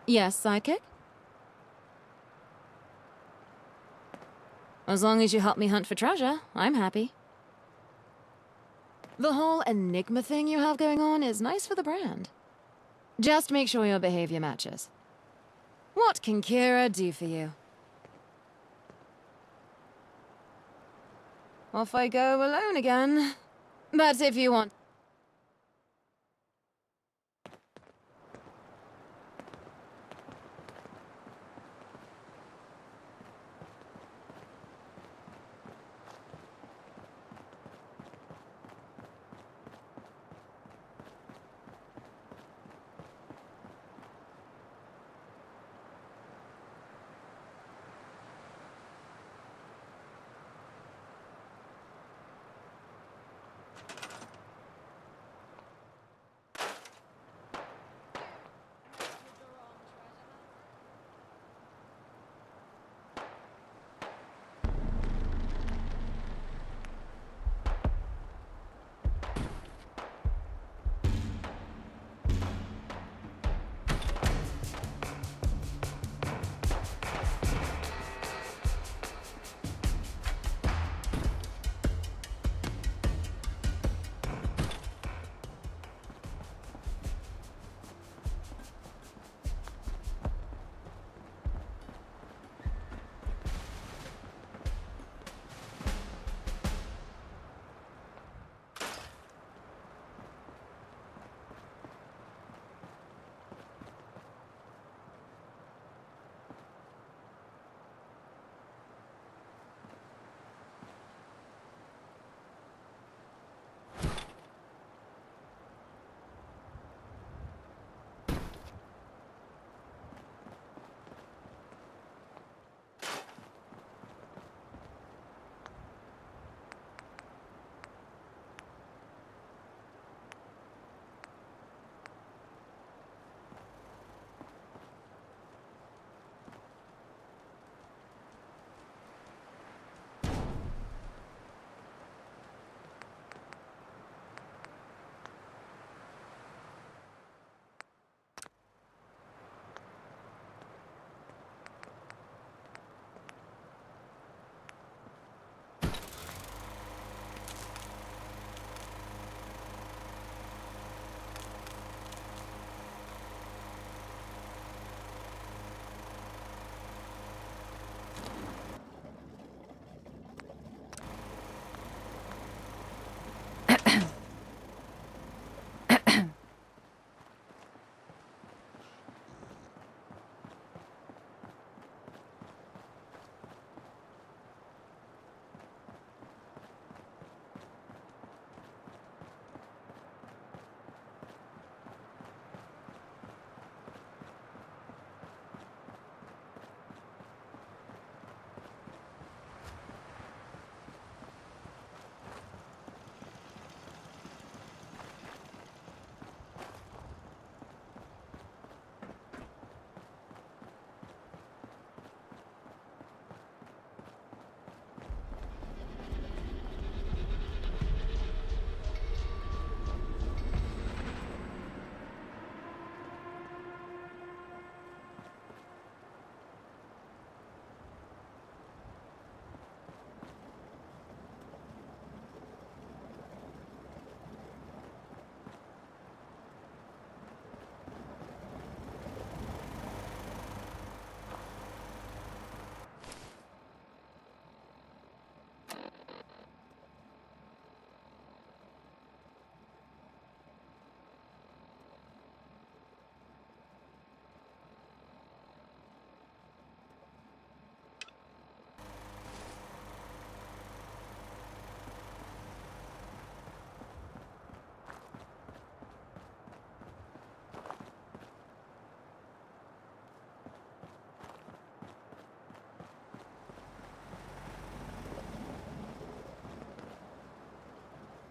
Yes, sidekick? As long as you help me hunt for treasure, I'm happy. The whole Enigma thing you have going on is nice for the brand. Just make sure your behavior matches. What can Kira do for you? Off I go alone again. But if you want...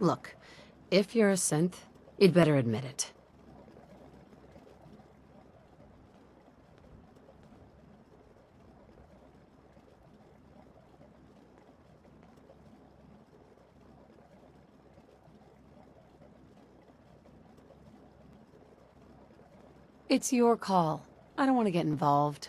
Look, if you're a synth, you'd better admit it. It's your call. I don't want to get involved.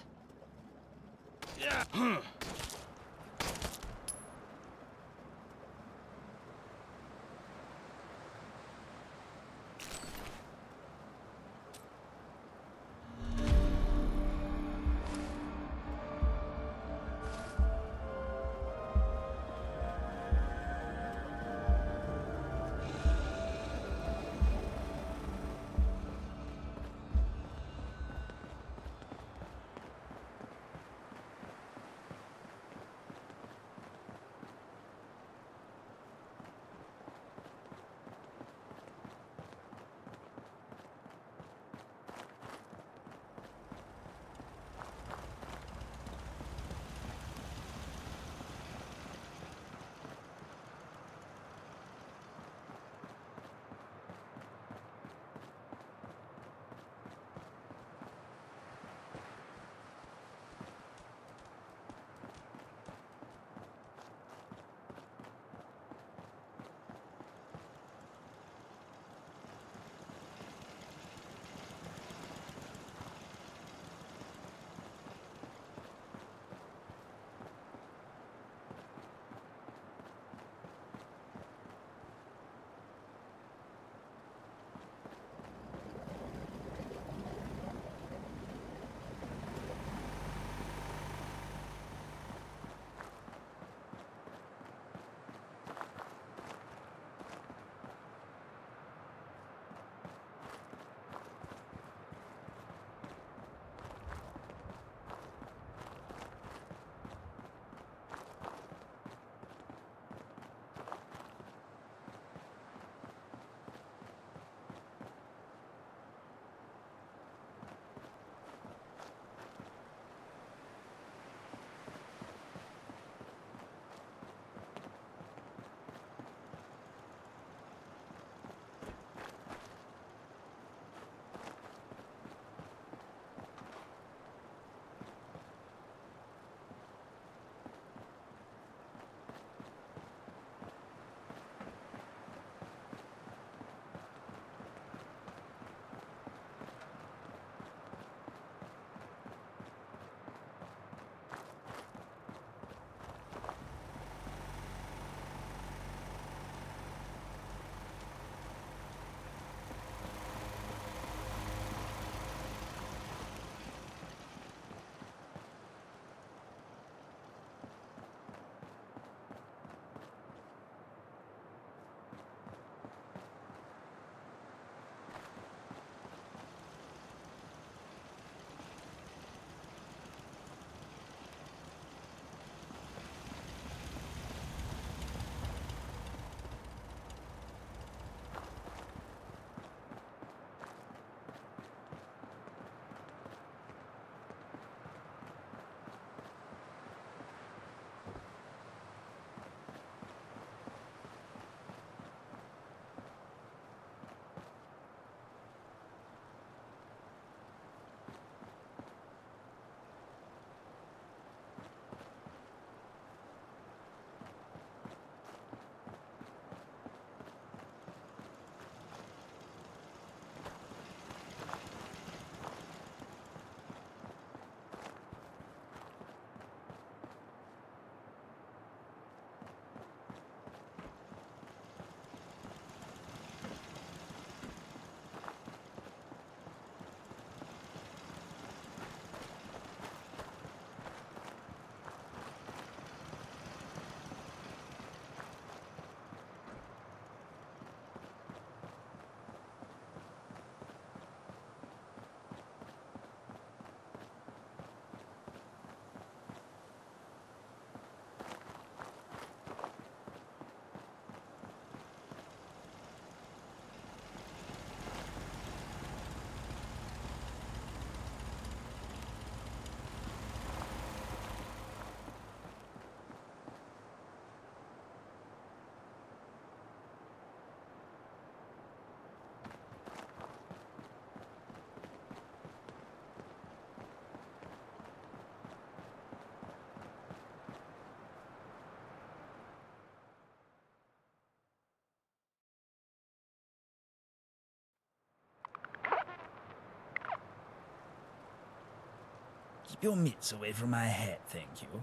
Keep your mitts away from my head, thank you.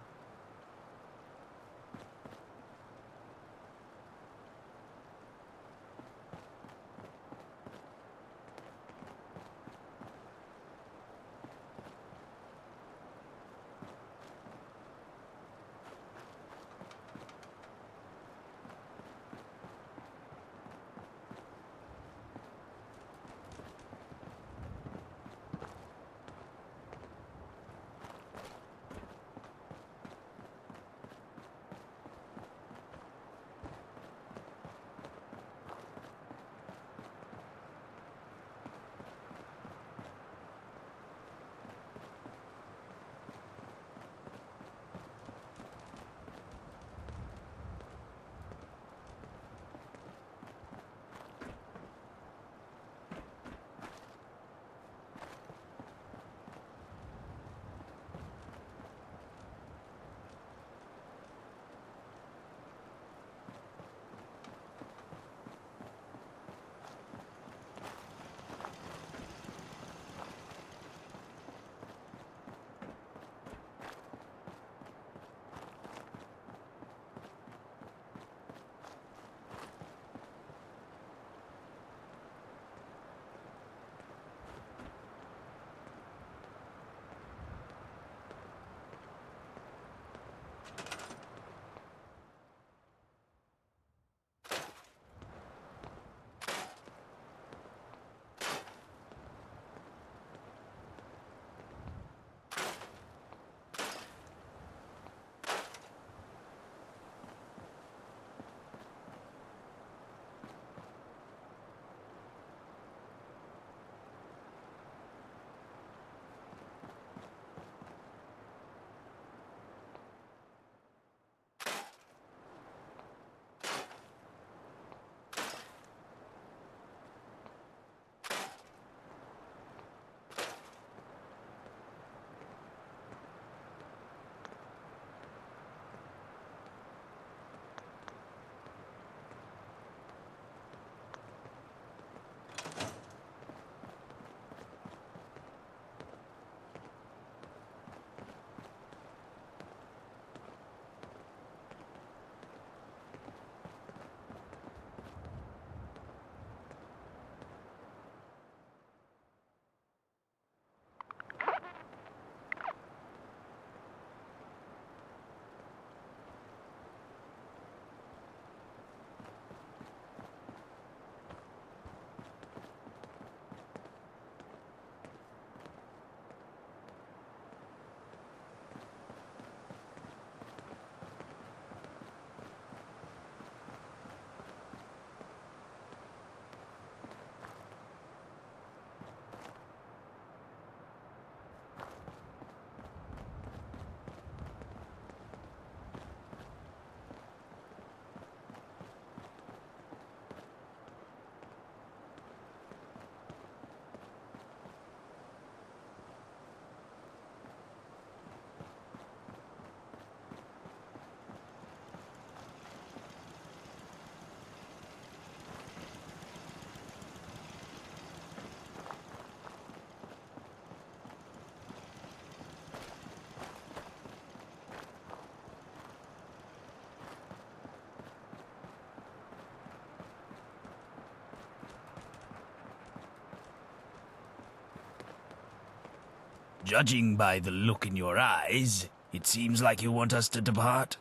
Judging by the look in your eyes, it seems like you want us to depart.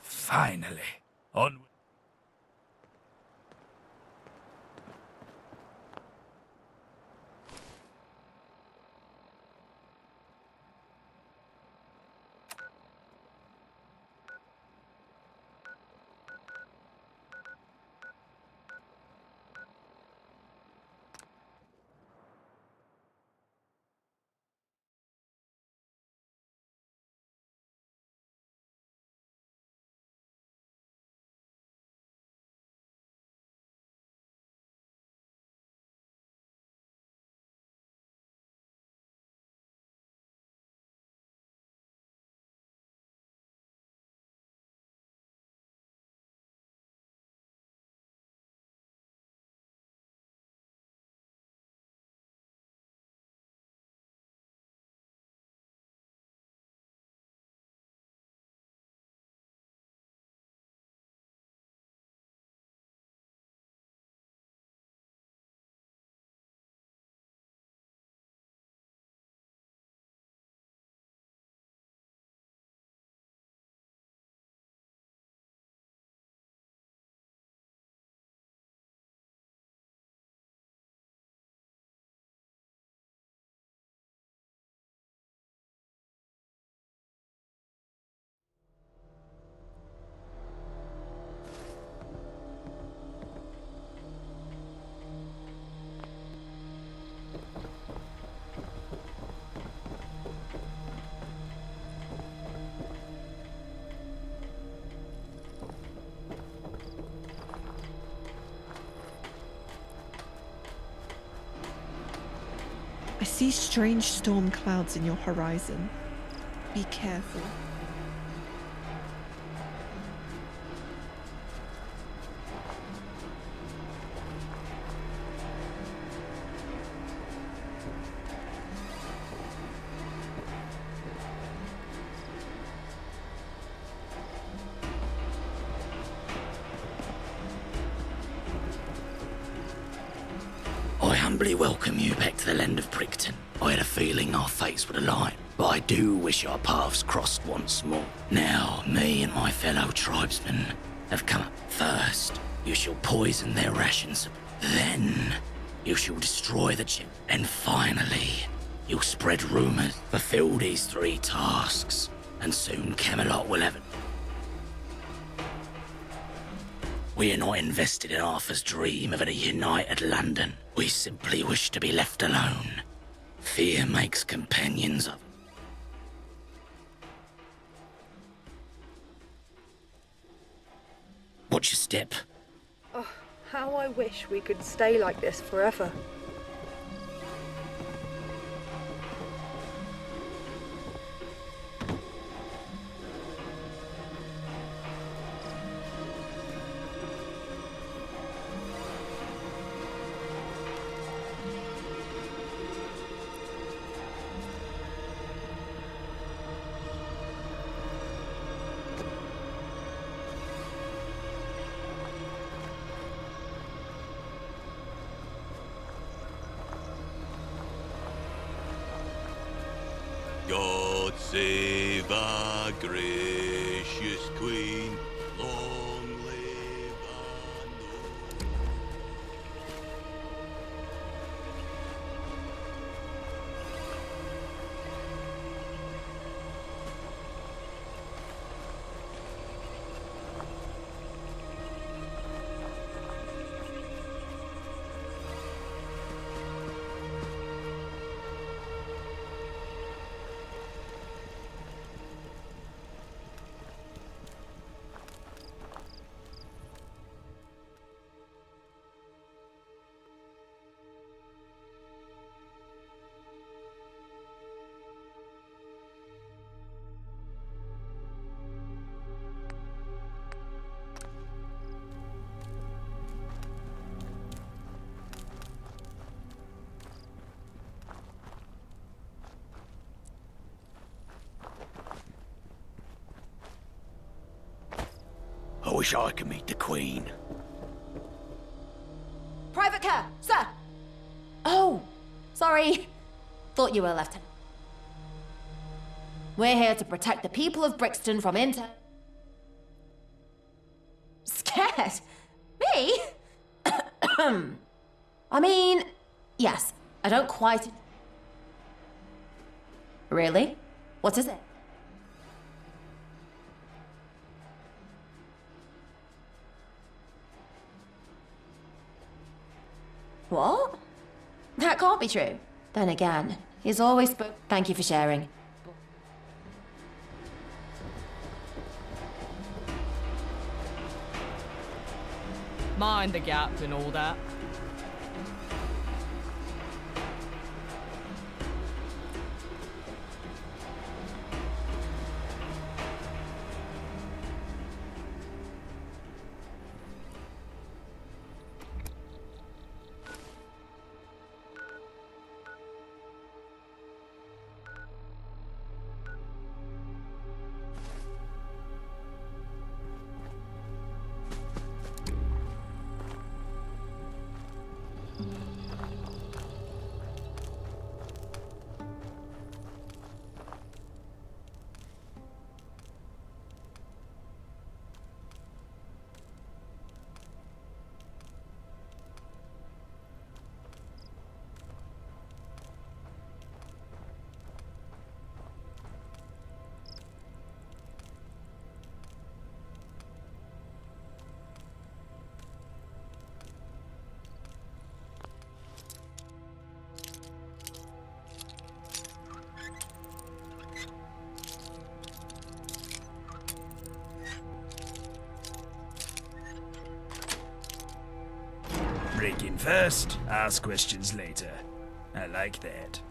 Finally. Onward. see strange storm clouds in your horizon. Be careful. I humbly welcome you back to the land of Brixton. I had a feeling our fates would align, but I do wish our paths crossed once more. Now, me and my fellow tribesmen have come up. First, you shall poison their rations. Then, you shall destroy the chip. And finally, you'll spread rumours. Fulfill these 3 tasks, and soon Camelot will have it. We are not invested in Arthur's dream of a united London. We simply wish to be left alone. Fear makes companions of. Watch your step. Oh, how I wish we could stay like this forever. God save our gracious Queen. Long live our noble. I wish I could meet the Queen. Private care, sir! Oh, sorry. Thought you were a lieutenant. We're here to protect the people of Brixton from Scared? Me? I mean, yes, I don't quite... Really? What is it? What? That can't be true. Then again, he's always Thank you for sharing. Mind the gap and all that. Break in first, ask questions later. I like that.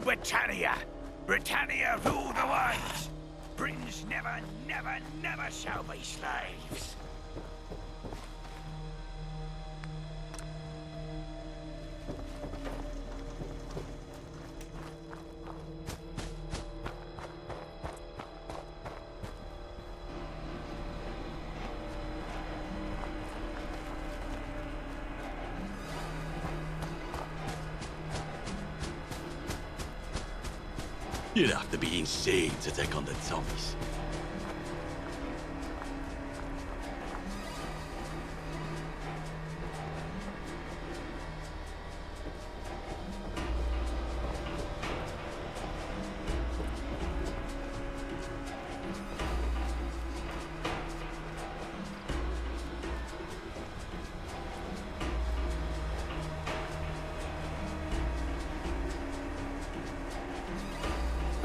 Britannia! Britannia rule the waves! Britons never, never, never shall be slaves! You'd have to be insane to take on the Tommies.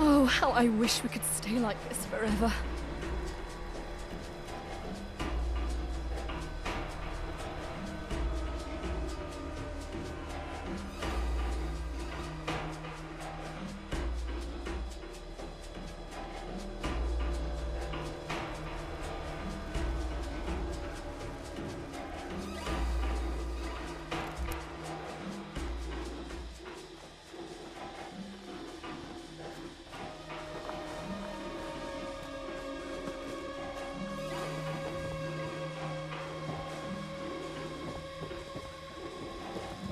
Oh, how I wish we could stay like this forever.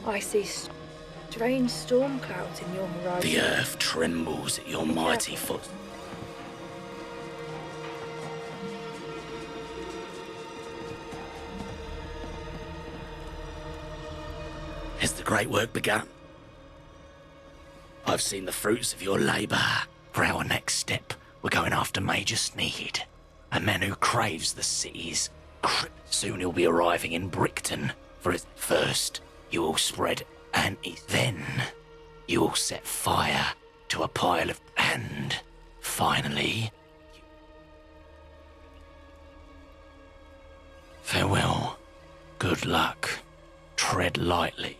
I see strange storm clouds in your horizon. The earth trembles at your mighty foot. Has the great work begun? I've seen the fruits of your labour. For our next step, we're going after Major Sneed, a man who craves the cities. Soon he'll be arriving in Brickton. For at first, you will spread then you will set fire to a pile of and finally farewell. Good luck. Tread lightly.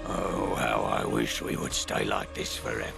Oh, how I wish we would stay like this forever.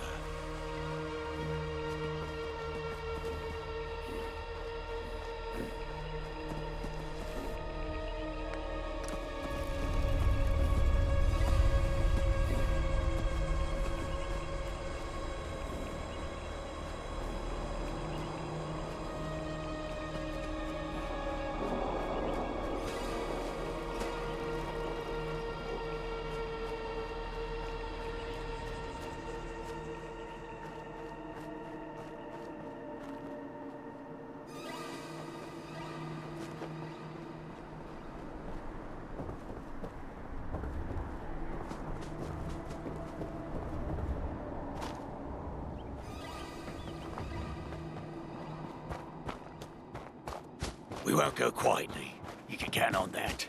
We won't go quietly. You can count on that.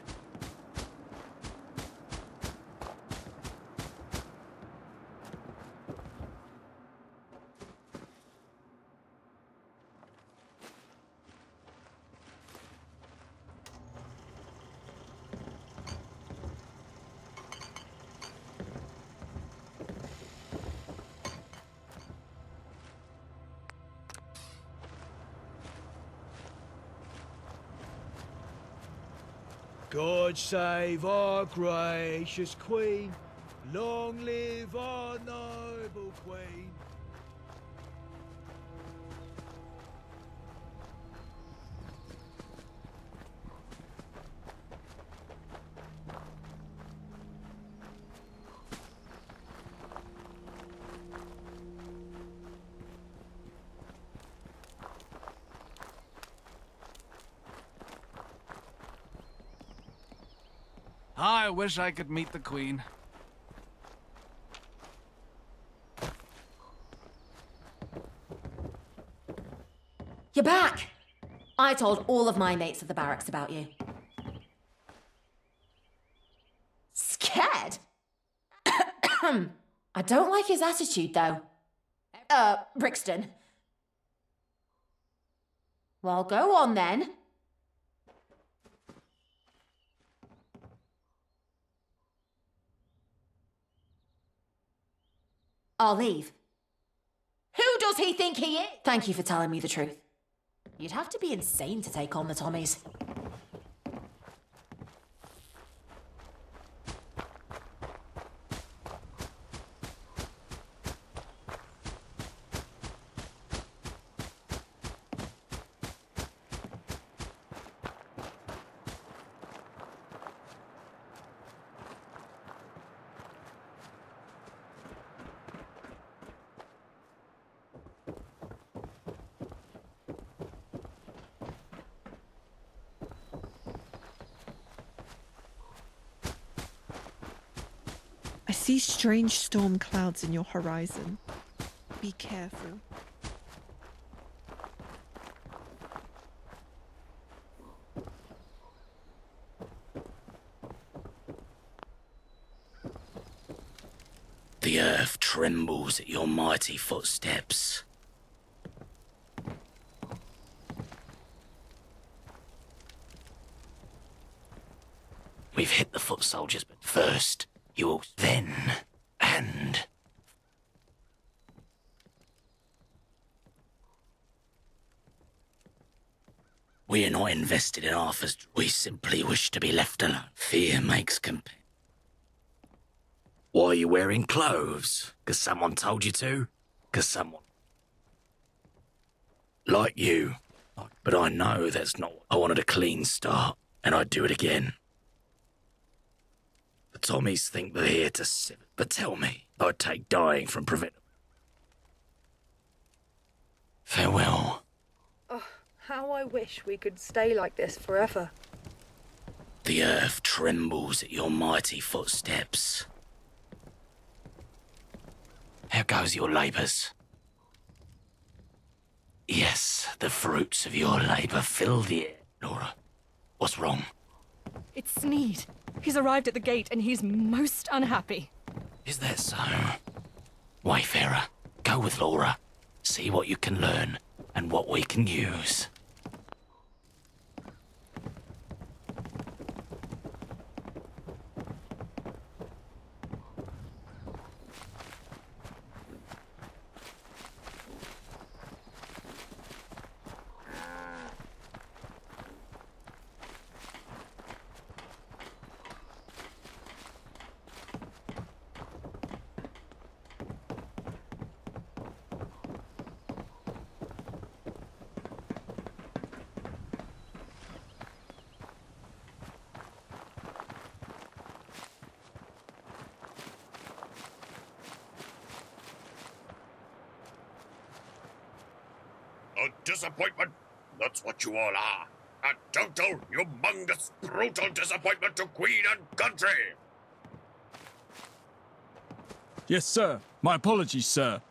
God save our gracious Queen. Long live our noble Queen. I wish I could meet the Queen. You're back! I told all of my mates at the barracks about you. Scared? I don't like his attitude, though. Brixton. Well, go on, then. I'll leave. Who does he think he is? Thank you for telling me the truth. You'd have to be insane to take on the Tommies. I see strange storm clouds in your horizon. Be careful. The earth trembles at your mighty footsteps. We've hit the foot soldiers, but first, you'll then, and... We are not invested in Arthur's. We simply wish to be left alone. Fear makes companions. Why are you wearing clothes? 'Cause someone told you to? 'Cause someone... Like you. But I know that's not... I wanted a clean start, and I'd do it again. The Tommies think they're here to sit. But tell me, I'd take dying from preventable. Farewell. Oh, how I wish we could stay like this forever. The earth trembles at your mighty footsteps. How goes your labours? Yes, the fruits of your labour fill the air. Laura, what's wrong? It's Sneed. He's arrived at the gate and he's most unhappy. Is that so? Wayfarer, go with Laura. See what you can learn and what we can use. A disappointment. That's what you all are. A total, humongous, brutal disappointment to Queen and country. Yes, sir. My apologies, sir.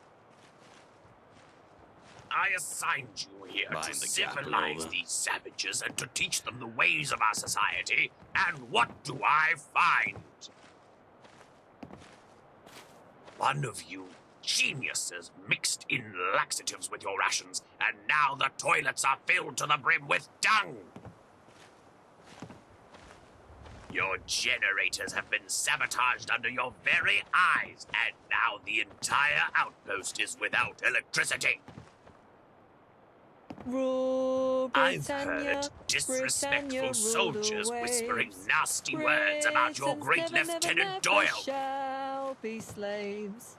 I assigned you here Mind to the gap, civilize Lola. these savages and to teach them the ways of our society. And what do I find? One of you geniuses mixed in laxatives with your rations, and now the toilets are filled to the brim with dung. Your generators have been sabotaged under your very eyes, and now the entire outpost is without electricity. Rule I've Britannia, heard disrespectful Britannia, rule the soldiers whispering waves. nasty words about your great Britons never, Lieutenant never Doyle. shall be slaves.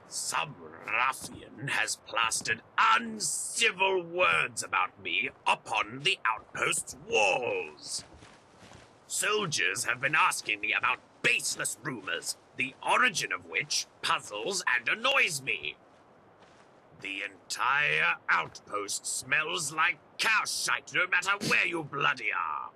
Some ruffian has plastered uncivil words about me upon the outpost's walls. Soldiers have been asking me about baseless rumors, the origin of which puzzles and annoys me. The entire outpost smells like cow shite no matter where you bloody are.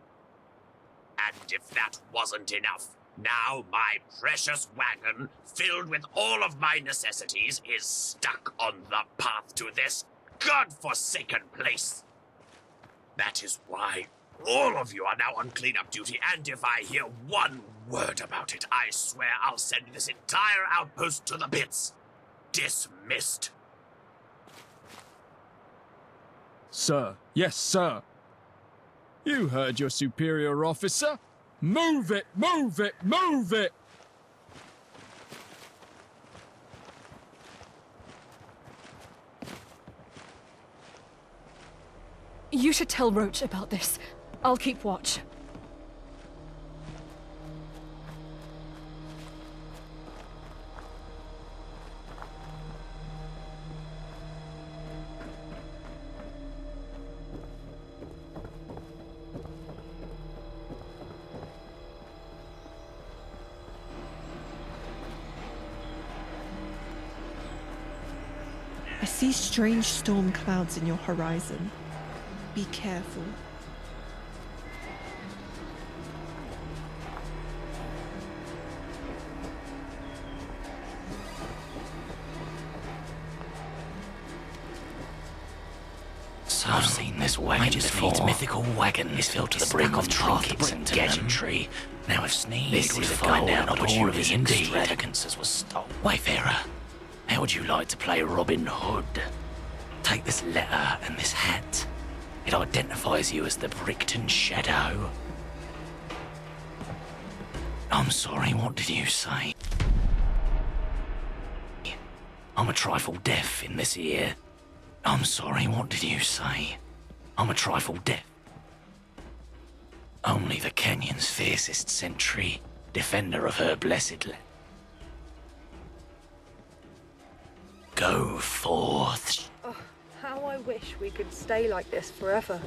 And if that wasn't enough, now my precious wagon, filled with all of my necessities, is stuck on the path to this godforsaken place. That is why all of you are now on cleanup duty, and if I hear one word about it, I swear I'll send this entire outpost to the pits. Dismissed. Sir. Yes, sir. You heard your superior officer. Move it, move it, move it! You should tell Roach about this. I'll keep watch. I see strange storm clouds in your horizon. Be careful. So I've seen this wagon before. Mythical wagon is filled to the brim with trinkets and gadgetry. Now if Sneed was to find out that all of his extravagances was stolen. Wayfarer, how would you like to play Robin Hood? Take this letter and this hat. It identifies you as the Brickton Shadow. I'm sorry, what did you say? I'm a trifle deaf in this ear. I'm sorry, what did you say? I'm a trifle deaf. Only the canyon's fiercest sentry, defender of her blessed land. Go forth. Oh, how I wish we could stay like this forever.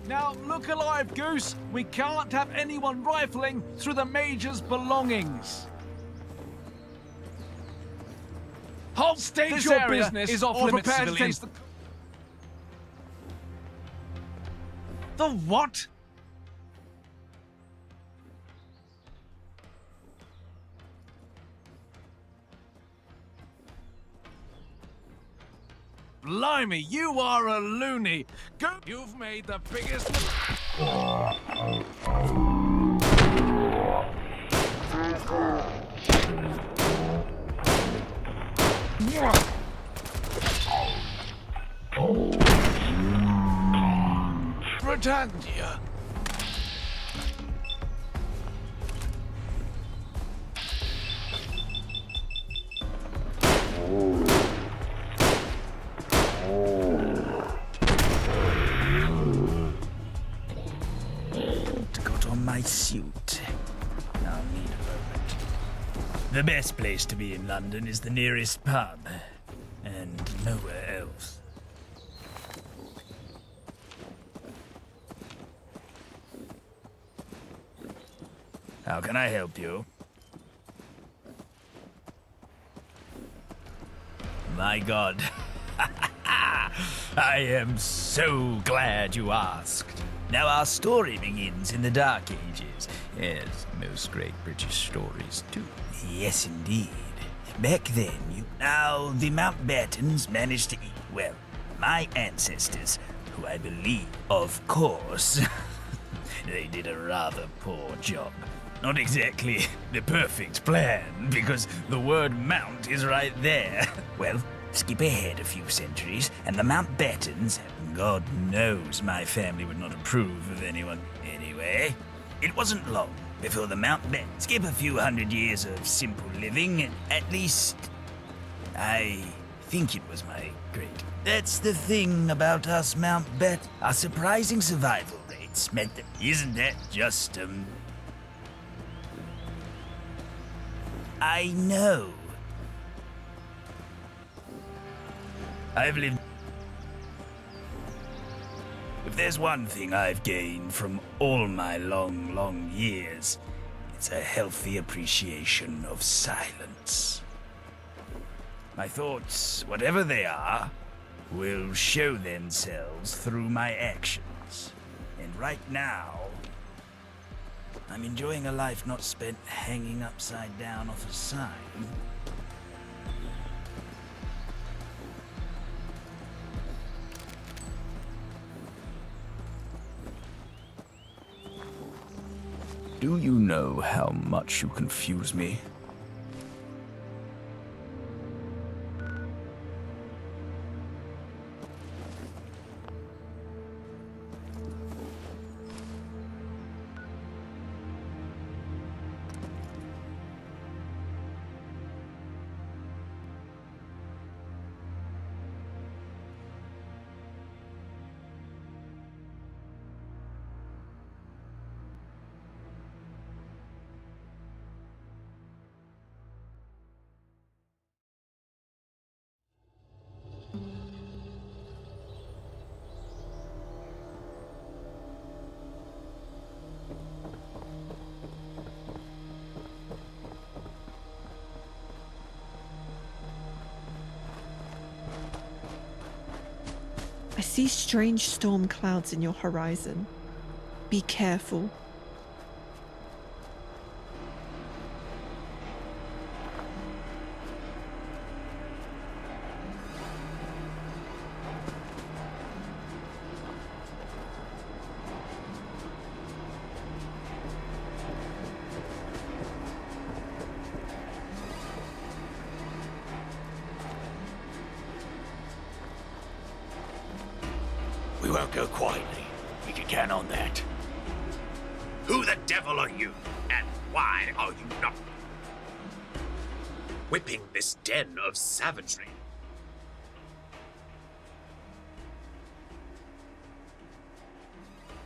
Now, look alive, Goose. We can't have anyone rifling through the Major's belongings. Halt! State This your area business is off or limits, prepare to civilians. face the what? Blimey, you are a loony. Go. You've made the biggest. Britannia. To got on my suit. I'll need a moment. The best place to be in London is the nearest pub, and nowhere else. How can I help you? My God. I am so glad you asked. Now our story begins in the Dark Ages, as most great British stories do. Yes, indeed. Back then, Now, the Mountbattens managed to eat, well, my ancestors, who I believe, of course, they did a rather poor job. not exactly the perfect plan, because the word mount is right there. Well, skip ahead a few centuries, and the Mountbattens, God knows my family would not approve of anyone anyway. It wasn't long before the Mountbatten skip a few hundred years of simple living, at least I think it was my great. That's the thing about us Mountbatten. Our surprising survival rates meant that. Isn't that just, I know. I've lived. If there's one thing I've gained from all my long years, it's a healthy appreciation of silence. My thoughts, whatever they are, will show themselves through my actions. And right now, I'm enjoying a life not spent hanging upside down off a sign. Do you know how much you confuse me? I see strange storm clouds in your horizon. Be careful. We won't go quietly. You can count on that. Who the devil are you? And why are you not whipping this den of savagery?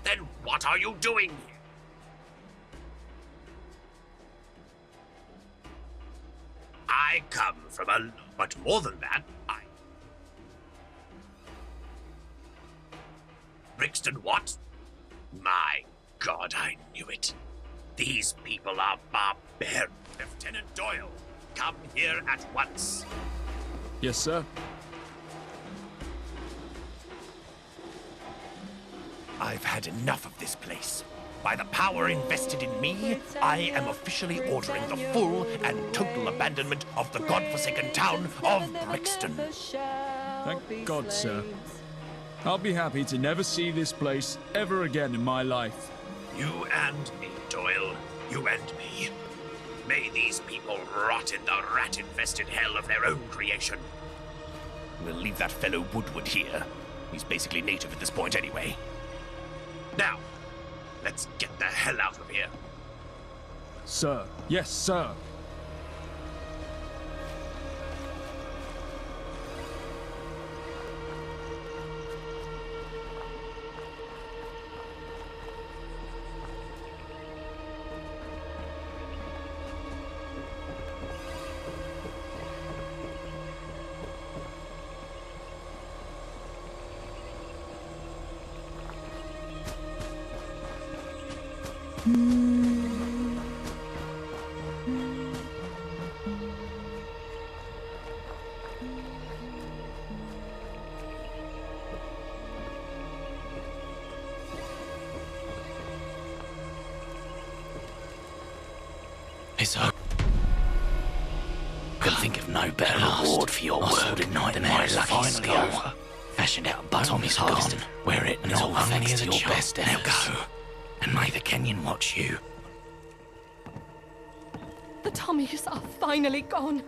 Then what are you doing here? I come from a... But more than that, Brixton what? My God, I knew it. These people are barbaric. Lieutenant Doyle, come here at once. Yes, sir. I've had enough of this place. By the power invested in me, I am officially ordering the full and total abandonment of the godforsaken town of Brixton. Thank God, sir. I'll be happy to never see this place ever again in my life. You and me, Doyle. You and me. May these people rot in the rat-infested hell of their own creation. We'll leave that fellow Woodward here. He's basically native at this point anyway. Now, let's get the hell out of here. Sir. Yes, sir. It's over. Could think of no better reward for your work than my lucky skull. Fashioned out a bone. Tommy's gone. Wear it and all thanks to your best efforts. Now go, and may the Kenyan watch you. The Tommies are finally gone.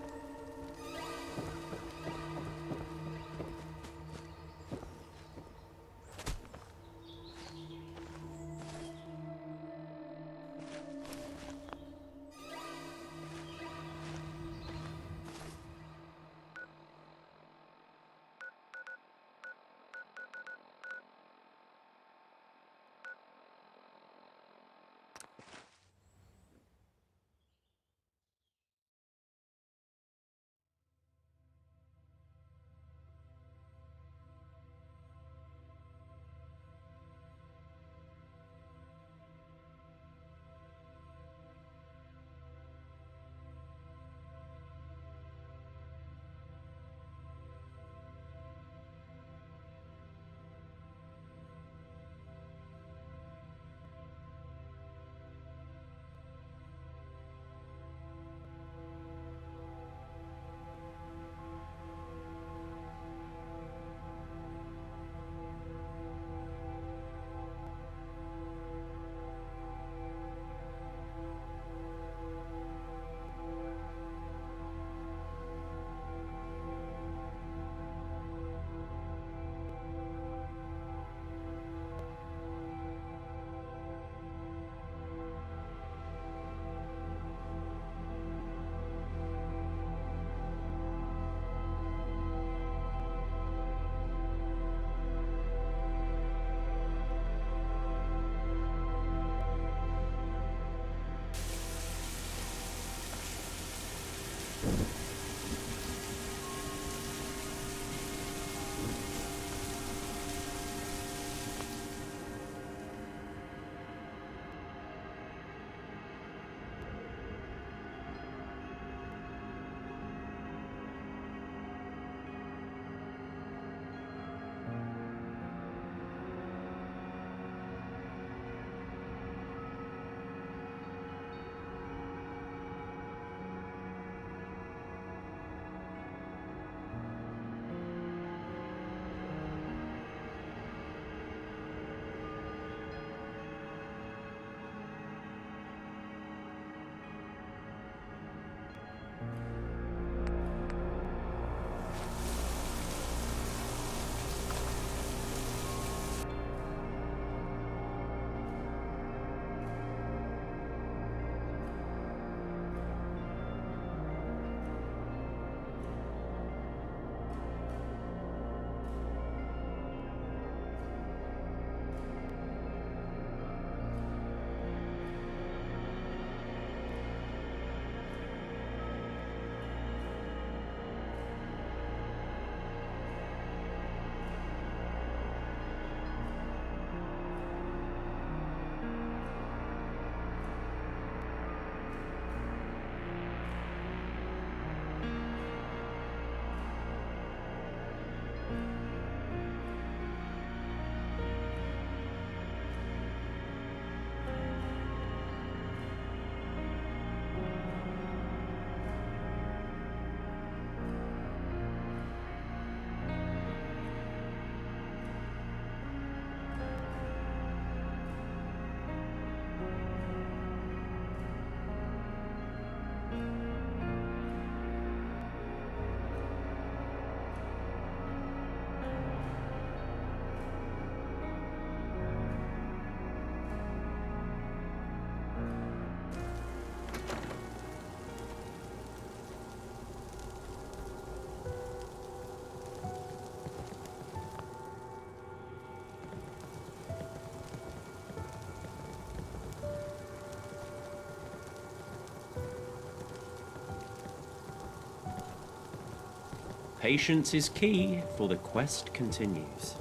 Patience is key, for the quest continues.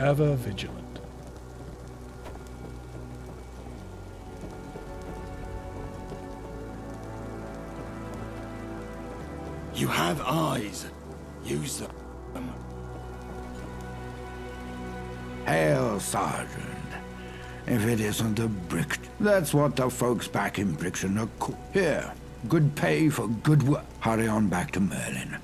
Ever vigilant. You have eyes, Use them. Hail, Sergeant. If it isn't a Brick... That's what the folks back in Brixton are Here, good pay for good work. Hurry on back to Merlin.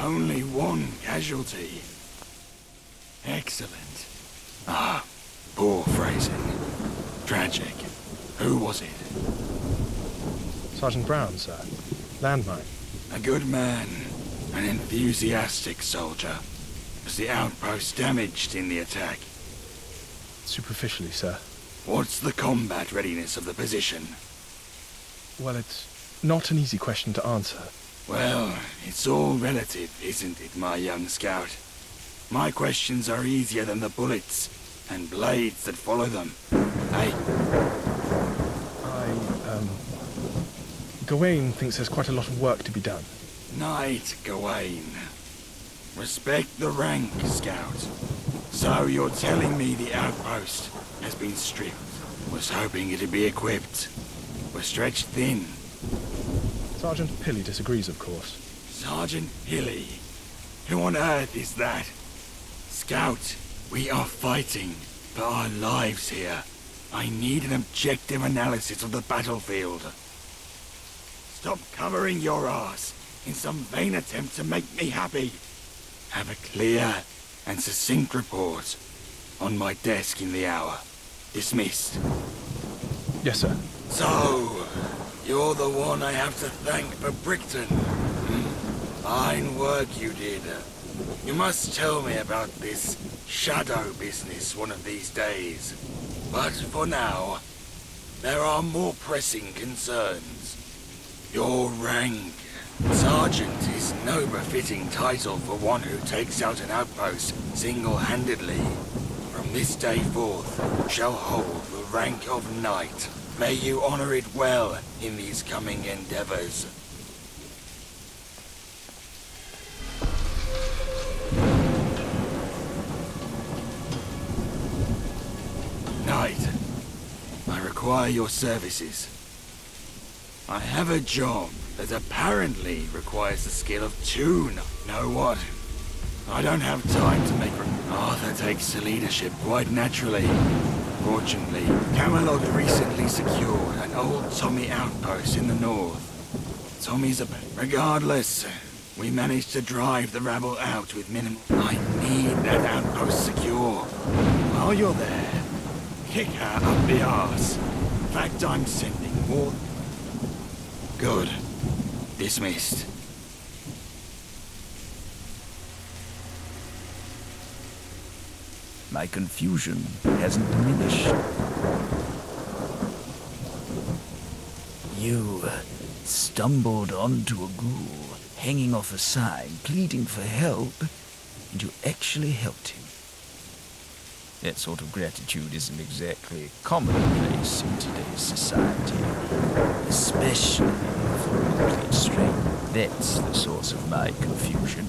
Only one casualty. Excellent. Ah, poor phrasing. Tragic. Who was it? Sergeant Brown, sir. Landmine. A good man. An enthusiastic soldier. Was the outpost damaged in the attack? Superficially, sir. What's the combat readiness of the position? Well, it's not an easy question to answer. Well, it's all relative, isn't it, my young scout? My questions are easier than the bullets and blades that follow them. Hey? Gawain thinks there's quite a lot of work to be done. Knight Gawain. Respect the rank, Scout. So you're telling me the outpost has been stripped? Was hoping it'd be equipped. We're stretched thin. Sergeant Pilly disagrees, of course. Sergeant Pilly? Who on earth is that? Scout, we are fighting for our lives here. I need an objective analysis of the battlefield. Stop covering your ass in some vain attempt to make me happy. Have a clear and succinct report on my desk in the hour. Dismissed. Yes, sir. So, you're the one I have to thank for Brickton. Fine work you did. You must tell me about this shadow business one of these days. But for now, there are more pressing concerns. Your rank. Sergeant is no befitting title for one who takes out an outpost single-handedly. From this day forth, you shall hold the rank of Knight. May you honor it well in these coming endeavors. Knight, I require your services. I have a job that apparently requires the skill of two. Know what? I don't have time to make... Arthur takes the leadership quite naturally. Fortunately, Camelot recently secured an old Tommy outpost in the north. Tommy's a... Regardless, we managed to drive the rabble out with minimal... I need that outpost secure. While you're there, kick her up the arse. In fact, I'm sending more... Good. Dismissed. My confusion hasn't diminished. You stumbled onto a ghoul hanging off a sign, pleading for help, and you actually helped him. That sort of gratitude isn't exactly commonplace in today's society, especially for a complete stranger. That's the source of my confusion.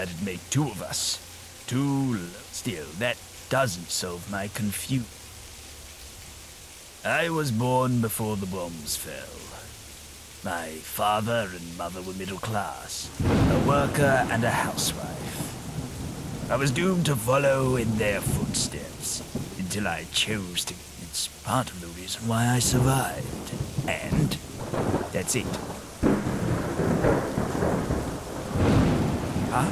that'd make two of us. Still, that doesn't solve my confusion. I was born before the bombs fell. My father and mother were middle class, a worker and a housewife. I was doomed to follow in their footsteps until I chose to. It's part of the reason why I survived. And that's it. Huh?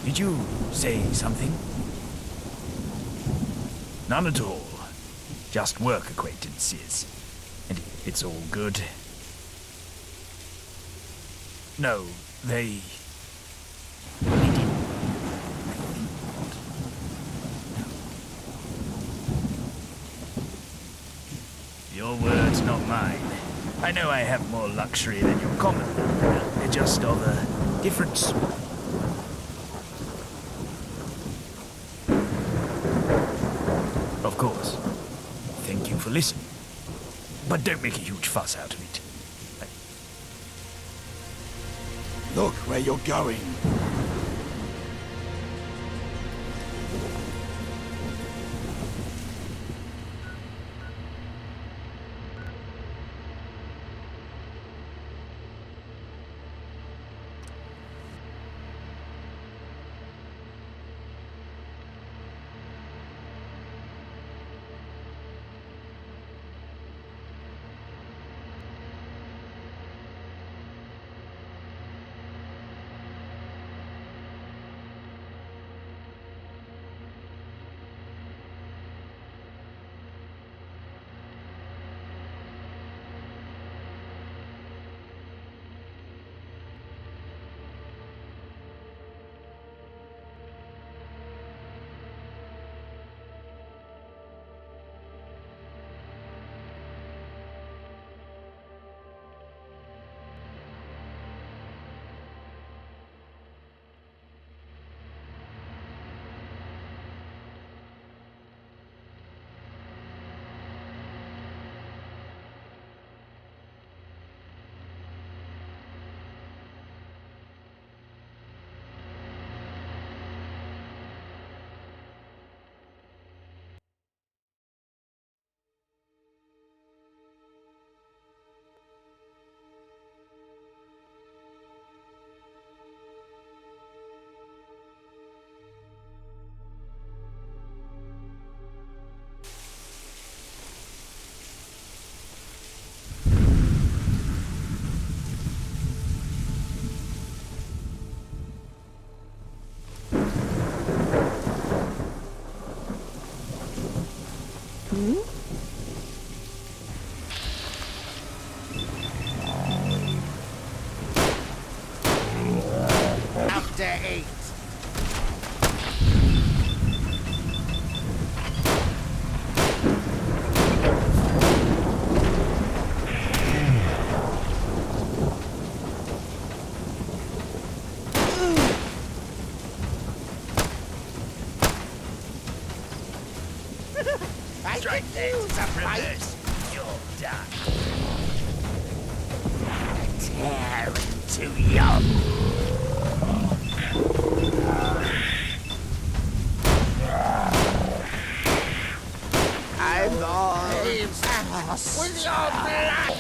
Did you say something? None at all. Just work acquaintances. And it's all good. No, they didn't. Your words, not mine. I know I have more luxury than your common man. They're just of a different sort. Of course. Thank you for listening. But don't make a huge fuss out of it. Look where you're going. After 8. Strike that, reverse. You're done. Tearing too young. I'm on with your blood.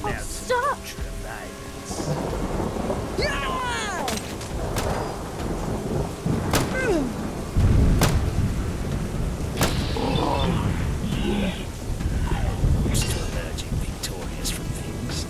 Now stop! Used to emerging victorious from things.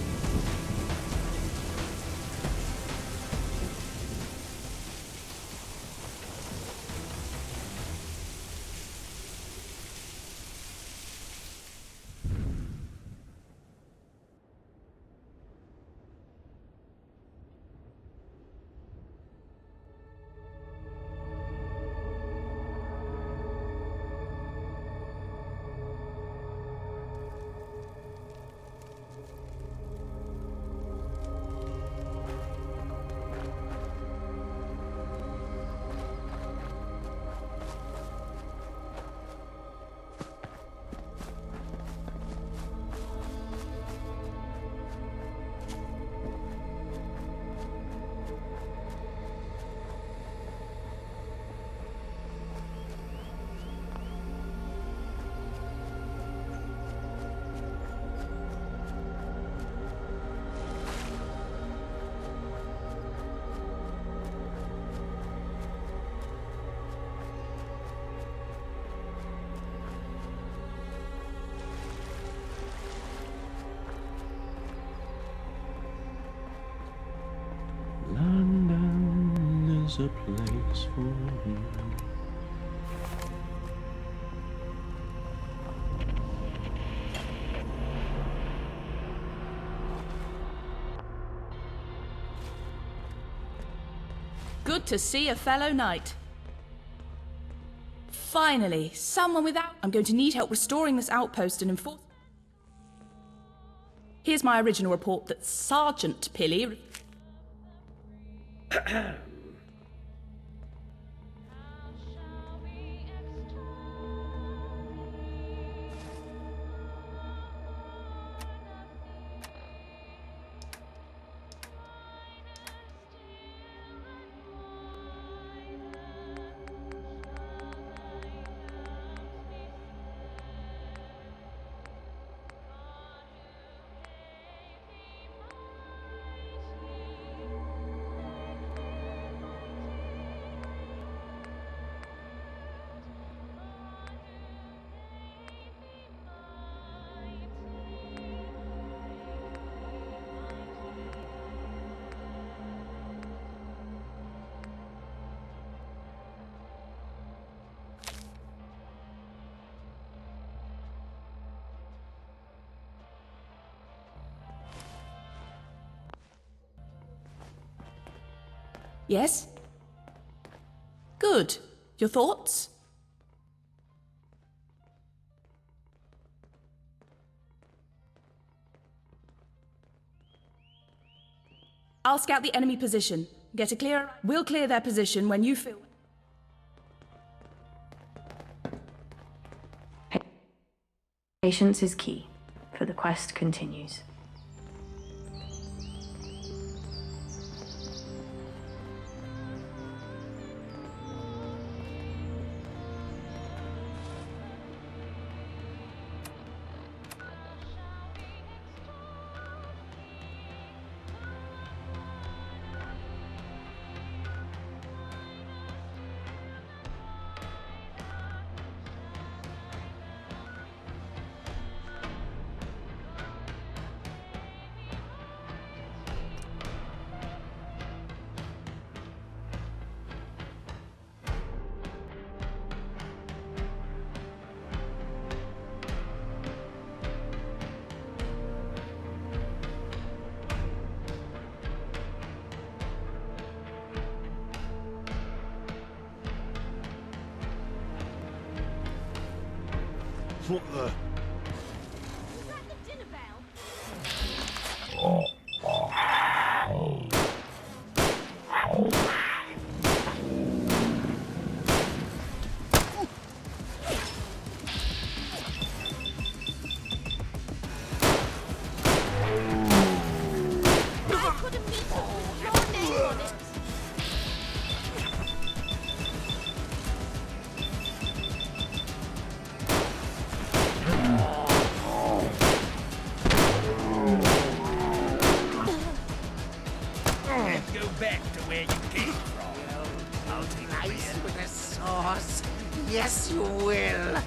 a place for me. Good to see a fellow knight. Finally, someone without... I'm going to need help restoring this outpost and enforce... Here's my original report that Sergeant Pilly... Yes? Good. Your thoughts? I'll scout the enemy position. Get a clear... We'll clear their position when you feel... Patience is key, for the quest continues. What the? Yes, you will.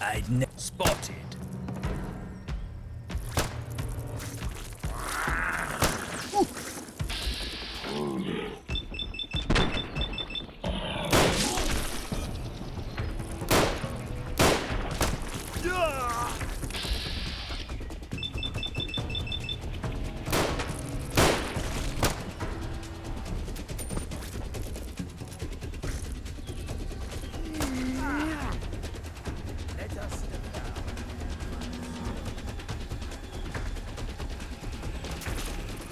I'd spotted.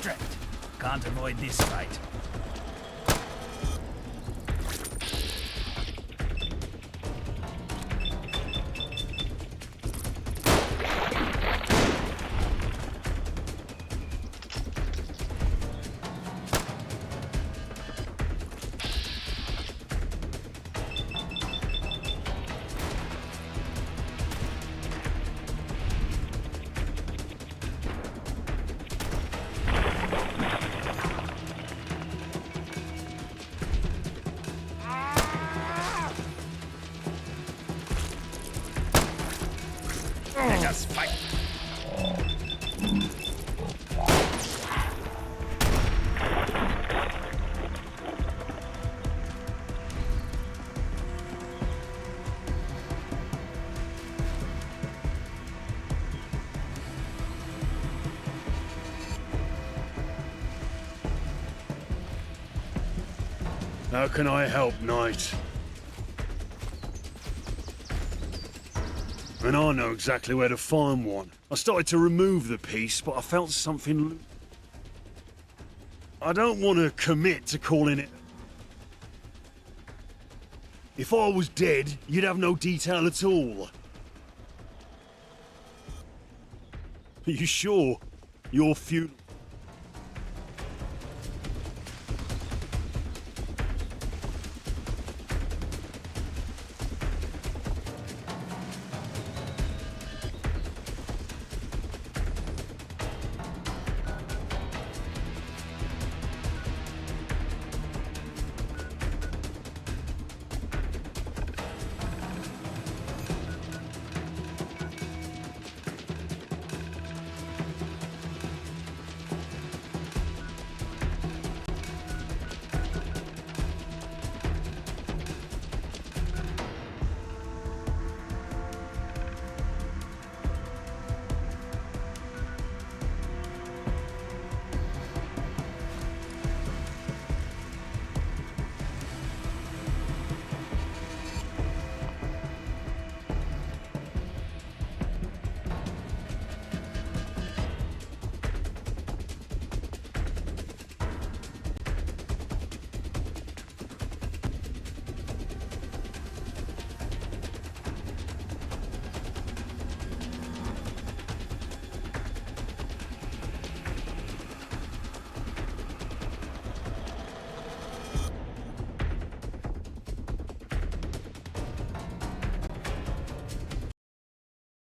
Drat. Can't avoid this fight. Let us fight. How can I help, Knight? And I know exactly where to find one. I started to remove the piece, but I felt something loose. I don't want to commit to calling it... If I was dead, you'd have no detail at all. Are you sure? Your funeral...